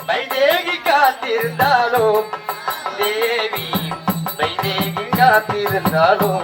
வைதேகி காத்திருந்தாலும் தேவி வைதேகி காத்திருந்தாலும்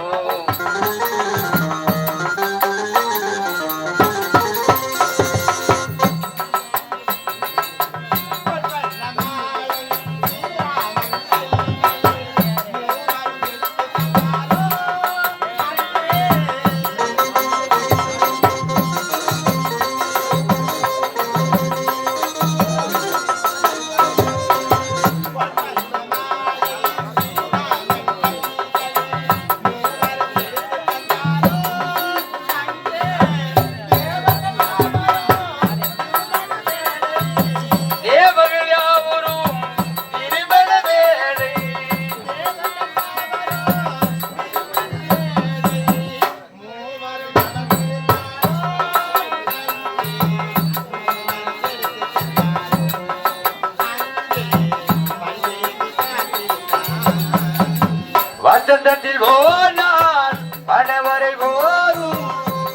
வசந்தத்தில் போனான் பணவரை போரும்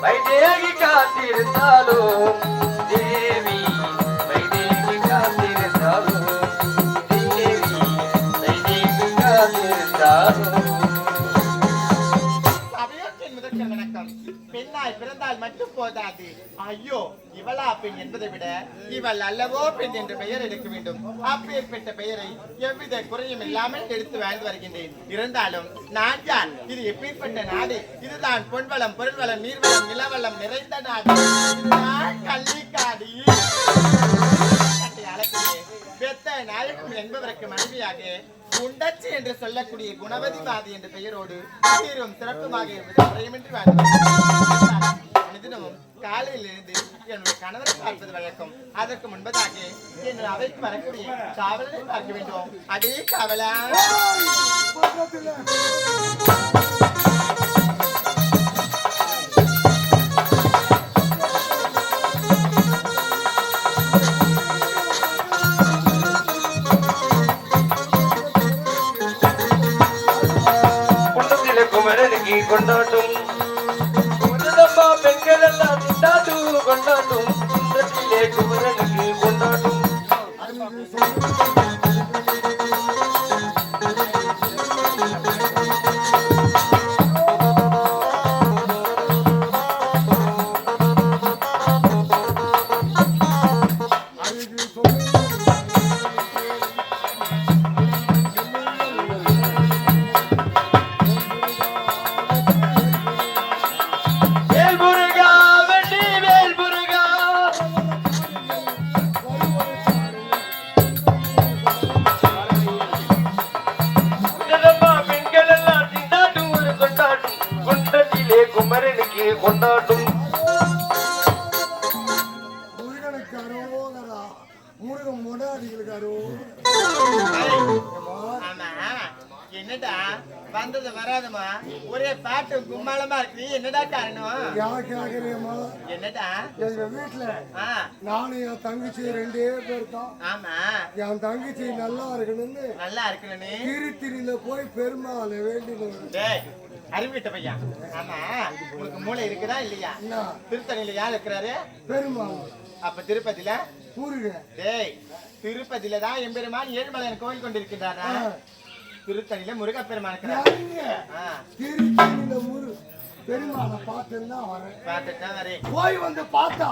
வைதேகி காத்திருந்தாலும் தேவி வைதேகி காத்திருந்தாலும் தேவி வைதேகி காத்திருந்தாலும் பெண்ணாய் பிறந்தால் மட்டும் போதாது. ஐயோ இவளா பெண் என்பதை விட இவள் அல்லவோ பெண் என்ற பெயர் எடுக்க வேண்டும். அப்பேற்பட்ட பெயரை எவ்வித குறையும் இல்லாமல் எடுத்து வாழ்ந்து வருகின்றேன். இருந்தாலும் நான் யார்? இது எப்பேற்பட்ட நாடு? இதுதான் பொன்வளம், பொருள்வளம், நீர்வளம், நிலவளம் நிறைந்த நாடு. இதுதான் கள்ளிக்காடு. பெத்த நாயகம் என்பவருக்கு மனைவியாக குண்டச்சி என்று சொல்லக்கூடிய குணவதி பாதி என்ற பெயரோடு சீரும் சிறப்புமாக இருப்பது குறையுமின்றி வாழ்ந்ததும் காலையில் இருந்து என்னுடைய கணவரை பார்ப்பது வழக்கம். அதற்கு முன்பதாக என்னுடைய அவைக்கு வரக்கூடிய காவலரை பார்க்க வேண்டும். அதே காவலா கொண்டாட்டும் பெண்கள் எல்லாம் கொண்டாட்டும் குமரனுக்கு கொண்டாட்டும் வராதம்மா. ஒரே பாட்டு கும்மாளமா இருக்கு. என்னடா காரணம்? யார் கேக்குறீங்கம்மா? என்னடா? எங்க வீட்டுல ஆ, நானும் என் தங்கச்சி 2 பேர் தான். ஆமா, என் தங்கச்சி நல்லா இருக்கணும்னு நல்லா இருக்கணும்னு. திருத்திரியில போய் பெருமாளை வேண்டினோம். டேய், அறிவிட்ட பையன். ஆமா, உனக்கு மூளை இருக்குதா இல்லையா? என்ன? திருத்தணியில யார் இருக்கிறாரு? பெருமாள் அப்ப திருப்பதியில? முருகன். டேய், திருப்பதியில தான் எம்பெருமான் ஏழுமலையான் கோயில் கொண்டிருக்கிறாரா? திருத்தணியில முருகப்பெருமான் இருக்கிறார். ஆ, திருத்திரியில பெருமாளை பார்த்துன்னா வரேன். பார்த்துட்டு தான் வரேன். போய் வந்து பார்த்தா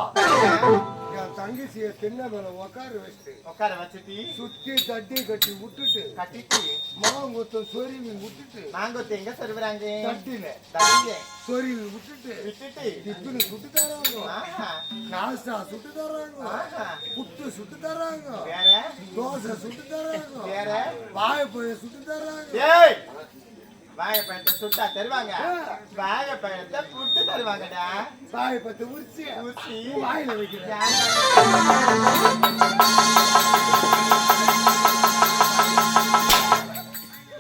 என் தங்கச்சிய திண்ண மேல உட்கார வச்சுட்டு உட்கார வச்சுட்டு சுத்தி தட்டி கட்டி விட்டுட்டு கட்டிட்டு மாங்குத்த சொருவி விட்டுட்டு மாங்கொத்து எங்க சொல்றாங்க? தட்டில தண்ணியில சொருவி விட்டுட்டு விட்டுட்டு டிஃபனு சுட்டு தராங்க, ஆஹா, நாஸ்டா சுட்டு தராங்க, ஆஹா. புட்டு சுட்டு தராங்க, வேற தோசை சுட்டு தராங்க, வேற வாழைப்பழ சுட்டு தராங்க. ஏய், வாழைப்பழத்தை சுட்டா தருவாங்க, வாழைப்பழத்தை புட்டு தருவாங்கடா. வாழைப்பழத்தை உரிச்சு ஊசி வாயில வைக்கிறேன்.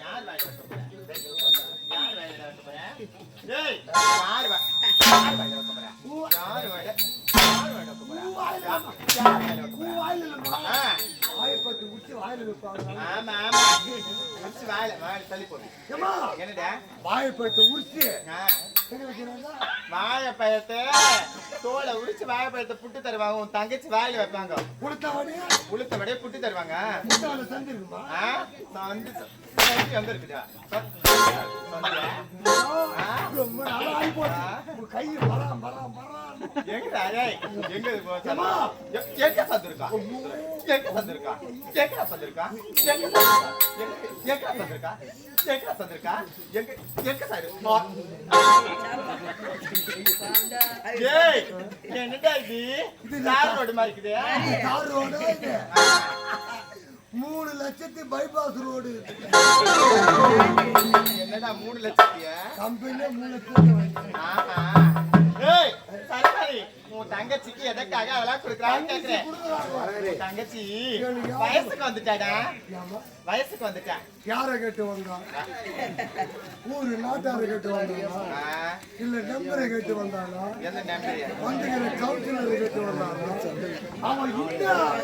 யார் வாயில வைக்க போறா? யார் வாயில வைக்க போறா? ஏய், யார் வாயில வைக்க போறா? யார் வாயில வைக்க போறா? யார் வாயில வைக்க போறா? வாயில இல்லம்மா. ஆ, வாழைப்பழத்தை உரிச்சு வாயில வைப்பாங்க. ஆமா ஆமா, வச்சு வாயில தள்ளி போடு. ஏம்மா, என்னடா? வாழைப்பழத்தை உரிச்சு ஆ, எங்க வைக்கிறாங்க? வாழைப்பழத்தை தோலை உரிச்சு வாழைப்பழத்தை புட்டு தருவாங்க. உன் தங்கச்சி வாயில வைப்பாங்க. கொடுத்தவனே உளுத்த வடையே புட்டு தருவாங்க. முட்டாள சந்திருக்குமா? ஆ, நான் வந்து எங்க இருக்குதா? ரொம்ப நாளா ஆகி போச்சு. உன் கை வரான் வரான் வரான். எங்கடா? ஏய், எங்க இது போச்சு? எங்க சந்திருக்கா? எங்க சந்திருக்கா? எங்க சந்திருக்கா? எங்க சந்திருக்கா? எங்க சந்திருக்கா? எங்க சந்திருக்கா? எங்க எங்க சாரு? ஏய், என்னடா இது? தார் ரோடு மாதிரி இருக்குது. தார் ரோடு இது. 3 லட்சத்து பைபாஸ் ரோடு. என்னடா 3 லட்சத்தியா? கம்பெனியே 3 லட்சத்துக்கு வாங்கி. ஆஹா. ஏய், சரி சரி, உன் தங்கச்சிக்கு எதற்காக அதெல்லாம் கொடுக்குறான்னு கேக்குறேன். உன் தங்கச்சி வயசுக்கு வந்துட்டாடா. ஆமா. வயசுக்கு வந்துட்டா. யாரை கேட்டு வந்தான்? ஊரு நாட்டாரை கேட்டு வந்தானா? ஆ, இல்ல நம்பரை கேட்டு வந்தானா? எந்த நம்பர்? வந்துக்கிற கவுன்சிலரை கேட்டு வந்தானா? அவன் இன்னும்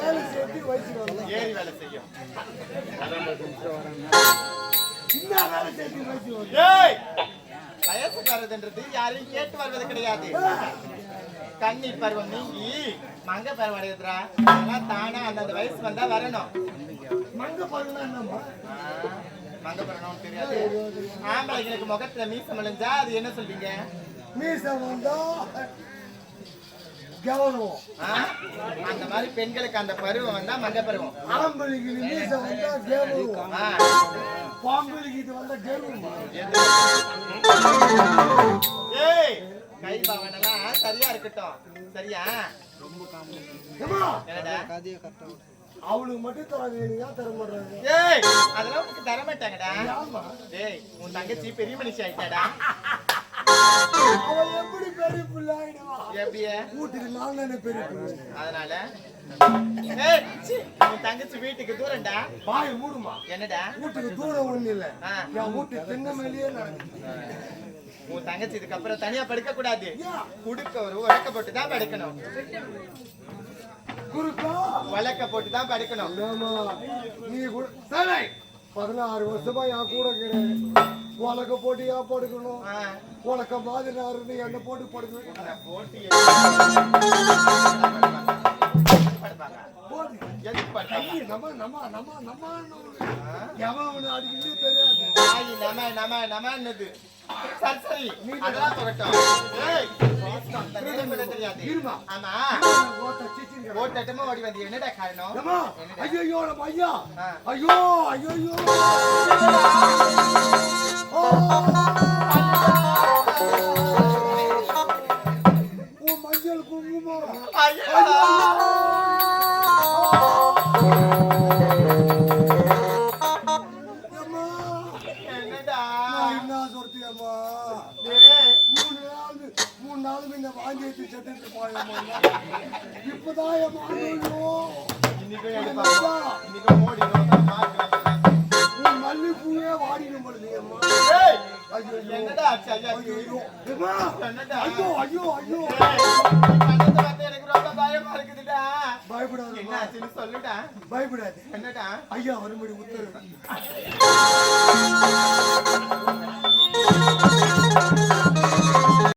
வேலை செஞ்சு வயசுக்கு வந்தான். ஏறி வேலை செய்யும். இன்னும் வேலை செஞ்சு வயசுக்கு வந்தான். ஏய், வயசுக்கு வர்றதுன்றது யாரையும் கேட்டு வருவது கிடையாது. கன்னி பருவம் நீங்கி மங்க பருவம் அடையுதுரா. அதெல்லாம் தானா அந்தந்த வயசு வந்தா வரணும். மங்க பருவம்னா என்னம்மா? மங்க பருவம் தெரியாது. ஆம்பளைங்களுக்கு முகத்துல மீசம் விழுந்தா அது என்ன சொல்வீங்க? மீசம் வந்தா கௌரவம். ஆ? அந்த மாதிரி பெண்களுக்கு அந்த பருவம் வந்தா மங்க பருவம். ஆம்பளைக்கு மீசம் வந்தா கௌரவம். ஆ, பாம்பளுக்கு இது வந்தா கௌரவமா? ஏய், கை பாவனெல்லாம் சரியா இருக்கட்டும். சரியா? ஏம்மா, என்னடா? அவளுக்கு மட்டும் தராங்க, எனக்கு ஏன் தர மாட்டாங்க? ஏய், அதெல்லாம் உனக்கு தர மாட்டாங்கடா. ஆமா. ஏய், உன் தங்கச்சி பெரிய மனுஷி ஆயிட்டாடா. அவன் எப்படி பெரிய பிள்ளை ஆயிடுவா? எப்படியே? வீட்டுக்கு நான் தானே பெரிய பிள்ளை. அதனால ஏய், சீ, உன் தங்கச்சி வீட்டுக்கு தூரம்டா. வாயை மூடுமா. என்னடா? வீட்டுக்கு தூரம் ஒண்ணு இல்ல. ஆ. என் வீட்டு திண்ண மேலேயே நடக்குது. உன் தங்கச்சி இதுக்கப்புறம் தனியா படுக்க கூடாது. ஏன்? குடுக்க ஒரு உலக்க போட்டு தான் படுக்கணும். குறுக்கா? உலக்க போட்டு தான் படுக்கணும். ஆமா. நீ கூட சரி. 16 வருஷமா என் கூட இருக்கிறேன். உலக போட்டு ஏன் படுக்கணும்? ஆ, உலக்க மாதிரி நான் இருந்து என்ன போட்டு படுக்கணும். நான் போட்டு படுப்பாங்க. போடு. எதுக்கு படுப்பாங்க? ஐயே, நம்ம நம்ம நம்ம நம்ம எவன் அவனை அடிக்கடி தெரியாது. தாயி நம நம நமன்னது. சரி சரி, அதெல்லாம் போகட்டும். ஏய், அந்த நேரம் தெரியாது. இருமா. ஆமா, ஓட்ட சீச்சிருக்க. ஓட்டமா ஓடி வந்து என்னடா காரணம்? ஏம்மா, என்னடா? ஐயோ நம்ம ஐயா. ஆ. ஐயோ ஐயோ ஓ மஞ்சள் குங்குமம். ஐயா! ஏம்மா, என்னடா? நான் என்ன சொல்றேம்மா? ஏய், 3 நாள் முன்ன வாங்கி வச்சு செத்துட்டு போயம்மா. இப்பதான் என் ஐயோ இன்னைக்கும் எடுப்பாங்க. இன்னைக்கும் ஓடிடும். உன் மல்லிப்பூவே வாடிடும் பொழுது அம்மா. ஏய், ஐயாச்சு ஐயாச்சு ஏம்மா, என்னடா? ஐயோ ஐயோ ஐயோ கண்ணத்தை பார்த்து எனக்கு ரொம்ப பயமா இருக்குதுடா. பயப்படாத என்ன ஆச்சுன்னு சொல்லுடா. பயப்படாது என்னடா? ஐயா வரும்படி உத்தரவு